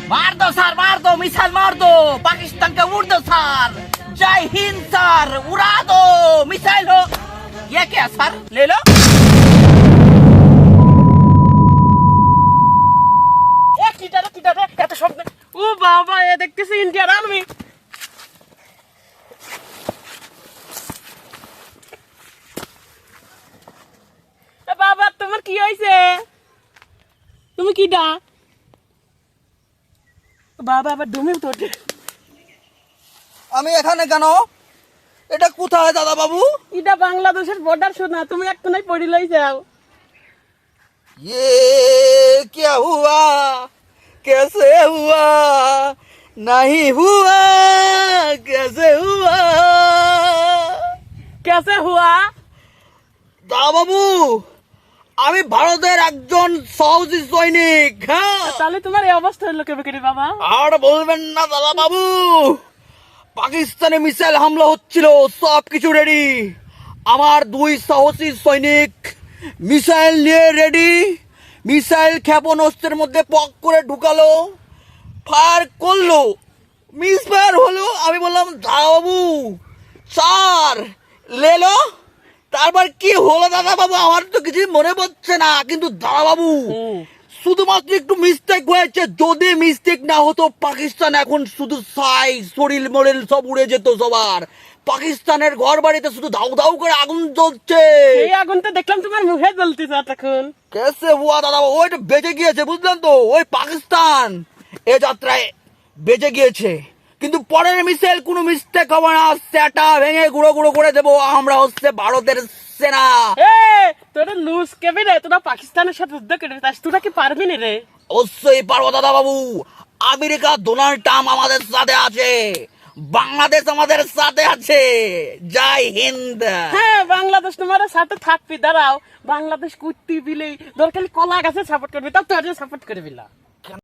मार दो सर, मार दो, मिसाइल मार दो, पाकिस्तान का उड़ दो सर। जय हिंद सर, उड़ा दो मिसाइल हो। ये क्या सर, ले लो। ও বাবা, এ দেখতেছি ইন্ডিয়ার আর্মি। বাবা তোমার কি হয়েছে? তুমি কি ডা বাবা আবার ডুমে তোটে। আমি এখানে কেন? এটা কোথায় দাদা বাবু? এটা বাংলাদেশের বর্ডার শোনা, তুমি একটু নাই পড়ি লই যাও। ये क्या हुआ, कैसे हुआ, नहीं हुआ, कैसे हुआ? কেসে হুয়া? দাদা বাবু, আমি ভারতের একজন সাহসী সৈনিক। হ্যাঁ, তাহলে তোমার এই অবস্থা হলো কেবে বাবা? আর বলবেন না দাদা বাবু, পাকিস্তানে মিসাইল হামলা হচ্ছিল, সবকিছু রেডি। আমার দুই সাহসী সৈনিক মিসাইল নিয়ে রেডি। মিসাইল ক্ষেপণাস্ত্রের মধ্যে পক করে ঢুকালো, ফায়ার করলো, মিস ফায়ার হলো। আমি বললাম দাদা বাবু স্যার লেলো। তারপর কি হলো দাদা বাবু আমার তো কিছু মনে পড়ছে না, কিন্তু দাদা বাবু শুধুমাত্র একটু মিস্টেক হয়েছে। যদি মিস্টেক না হতো পাকিস্তান এখন শুধু সাই শরীর মরেল সব উড়ে যেত সবার। পাকিস্তানের ঘর বাড়িতে শুধু ধাউ ধাউ করে আগুন জ্বলছে। এই আগুন তো দেখলাম তোমার মুখে জ্বলতেছে তখন। কেসে হুয়া দাদা বাবু, ওইটা বেঁচে গিয়েছে বুঝলেন তো। ওই পাকিস্তান এ যাত্রায় বেঁচে গিয়েছে, কিন্তু পরের মিসাইল কোনো মিস্টেক হবে না, সেটা ভেঙে গুঁড়ো গুঁড়ো করে দেবো। আমরা হচ্ছে ভারতের সেনা। তোরা লুজ কেবি রে, তোরা পাকিস্তানের সাথে যুদ্ধ করে তাস, তোরা কি পারবি না রে? অবশ্যই পারবো দাদা বাবু। আমেরিকা ডোনাল্ড ট্রাম্প আমাদের সাথে আছে, বাংলাদেশ আমাদের সাথে আছে। জয় হিন্দ। হ্যাঁ, বাংলাদেশ তোমার সাথে থাকবি। দাঁড়াও, বাংলাদেশ কুত্তি বিলেই দরকার কলা গাছে সাপোর্ট করবি, তাও তোর সাপোর্ট করবি না।